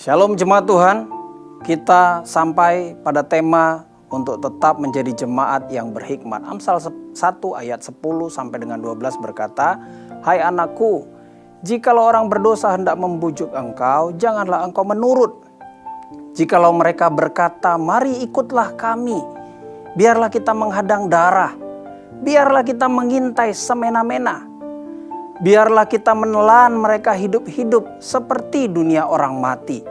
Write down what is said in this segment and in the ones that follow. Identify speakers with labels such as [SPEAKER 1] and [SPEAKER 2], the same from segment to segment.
[SPEAKER 1] Shalom jemaat Tuhan, kita sampai pada tema untuk tetap menjadi jemaat yang berhikmat. Amsal 1 ayat 10 sampai dengan 12 berkata, "Hai anakku, jikalau orang berdosa hendak membujuk engkau, janganlah engkau menurut. Jikalau mereka berkata, mari ikutlah kami, biarlah kita menghadang darah, biarlah kita mengintai semena-mena. Biarlah kita menelan mereka hidup-hidup seperti dunia orang mati.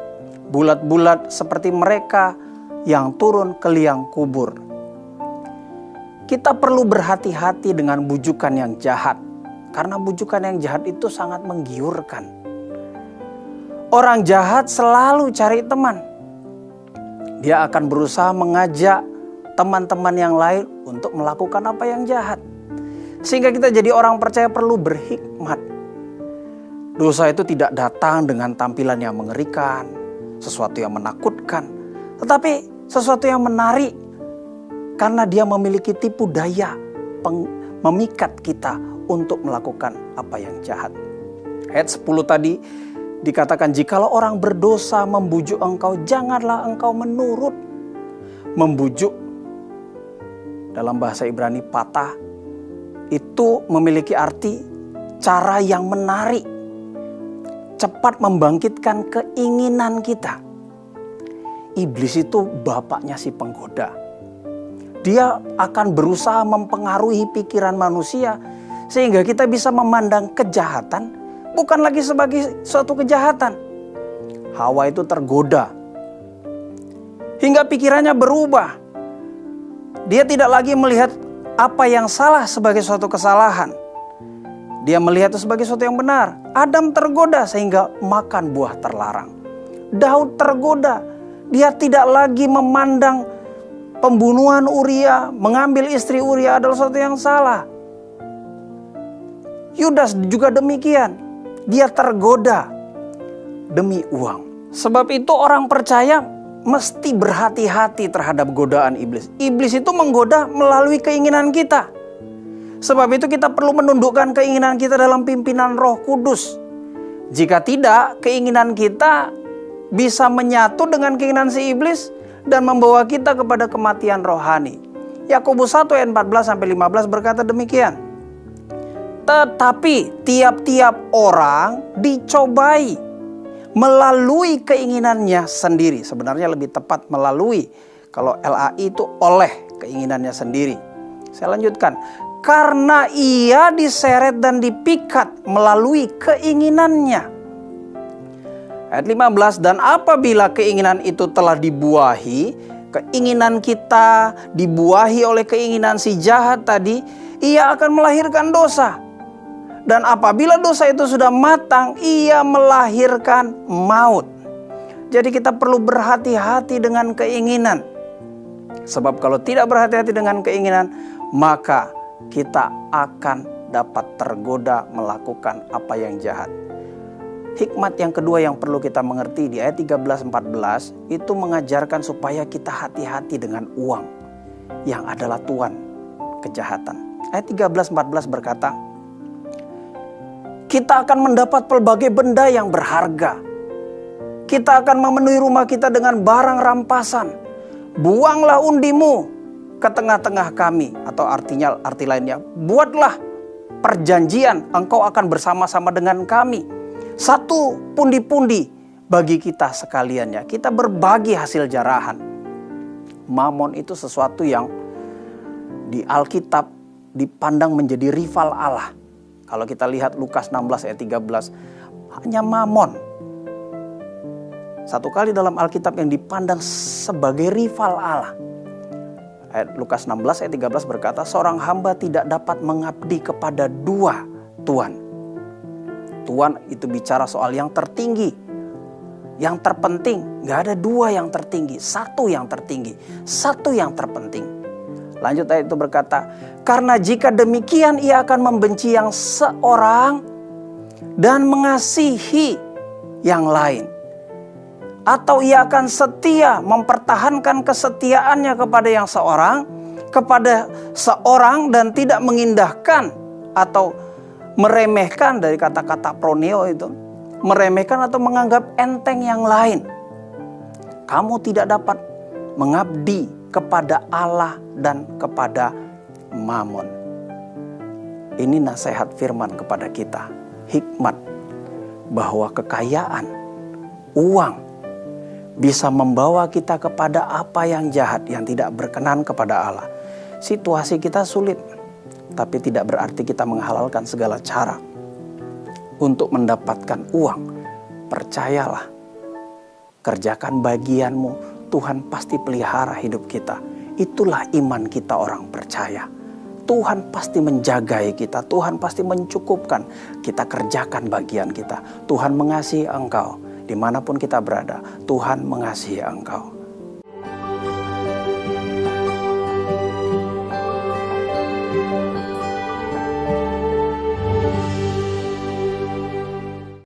[SPEAKER 1] Bulat-bulat seperti mereka yang turun ke liang kubur." Kita perlu berhati-hati dengan bujukan yang jahat. Karena bujukan yang jahat itu sangat menggiurkan. Orang jahat selalu cari teman. Dia akan berusaha mengajak teman-teman yang lain untuk melakukan apa yang jahat. Sehingga kita jadi orang percaya perlu berhikmat. Dosa itu tidak datang dengan tampilan yang mengerikan, sesuatu yang menakutkan, tetapi sesuatu yang menarik karena dia memiliki tipu daya memikat kita untuk melakukan apa yang jahat. Ayat 10 tadi dikatakan, jikalau orang berdosa membujuk engkau, janganlah engkau menurut. Membujuk dalam bahasa Ibrani patah itu memiliki arti cara yang menarik, cepat membangkitkan keinginan kita. Iblis itu bapaknya si penggoda. Dia akan berusaha mempengaruhi pikiran manusia sehingga kita bisa memandang kejahatan bukan lagi sebagai suatu kejahatan. Hawa itu tergoda hingga pikirannya berubah. Dia tidak lagi melihat apa yang salah sebagai suatu kesalahan. Dia melihat itu sebagai sesuatu yang benar. Adam tergoda sehingga makan buah terlarang. Daud tergoda. Dia tidak lagi memandang pembunuhan Uria, mengambil istri Uria adalah sesuatu yang salah. Yudas juga demikian. Dia tergoda demi uang. Sebab itu orang percaya mesti berhati-hati terhadap godaan iblis. Iblis itu menggoda melalui keinginan kita. Sebab itu kita perlu menundukkan keinginan kita dalam pimpinan Roh Kudus. Jika tidak, keinginan kita bisa menyatu dengan keinginan si iblis dan membawa kita kepada kematian rohani. Yakobus 1 ayat 14-15 berkata demikian. Tetapi tiap-tiap orang dicobai melalui keinginannya sendiri. Sebenarnya lebih tepat melalui. Kalau LAI itu oleh keinginannya sendiri. Saya lanjutkan. Karena ia diseret dan dipikat melalui keinginannya. Ayat 15. Dan apabila keinginan itu telah dibuahi, keinginan kita dibuahi oleh keinginan si jahat tadi, ia akan melahirkan dosa. Dan apabila dosa itu sudah matang, ia melahirkan maut. Jadi kita perlu berhati-hati dengan keinginan. Sebab kalau tidak berhati-hati dengan keinginan, maka kita akan dapat tergoda melakukan apa yang jahat. Hikmat yang kedua yang perlu kita mengerti di ayat 13-14 itu mengajarkan supaya kita hati-hati dengan uang yang adalah tuan kejahatan. Ayat 13-14 berkata, kita akan mendapat pelbagai benda yang berharga. Kita akan memenuhi rumah kita dengan barang rampasan. Buanglah undimu ke tengah-tengah kami. Atau arti lainnya, buatlah perjanjian, engkau akan bersama-sama dengan kami. Satu pundi-pundi bagi kita sekaliannya. Kita berbagi hasil jarahan. Mamon itu sesuatu yang di Alkitab dipandang menjadi rival Allah. Kalau kita lihat Lukas 16 ayat 13, hanya mamon. Satu kali dalam Alkitab yang dipandang sebagai rival Allah. Ayat Lukas 16 ayat 13 berkata, seorang hamba tidak dapat mengabdi kepada dua tuan. Tuan itu bicara soal yang tertinggi, yang terpenting. Gak ada dua yang tertinggi, satu yang tertinggi, satu yang terpenting. Lanjut ayat itu berkata, karena jika demikian ia akan membenci yang seorang dan mengasihi yang lain. Atau ia akan setia mempertahankan kesetiaannya kepada seorang dan tidak mengindahkan atau meremehkan, dari kata-kata proneo itu, meremehkan atau menganggap enteng yang lain. kamu tidak dapat mengabdi kepada Allah dan kepada Mammon. Ini nasihat firman kepada kita, hikmat bahwa kekayaan, uang bisa membawa kita kepada apa yang jahat, yang tidak berkenan kepada Allah. Situasi kita sulit, tapi tidak berarti kita menghalalkan segala cara untuk mendapatkan uang. Percayalah, kerjakan bagianmu, Tuhan pasti pelihara hidup kita. Itulah iman kita orang percaya. Tuhan pasti menjagai kita, Tuhan pasti mencukupkan. Kita kerjakan bagian kita. Tuhan mengasihi engkau, dimanapun kita berada, Tuhan mengasihi engkau.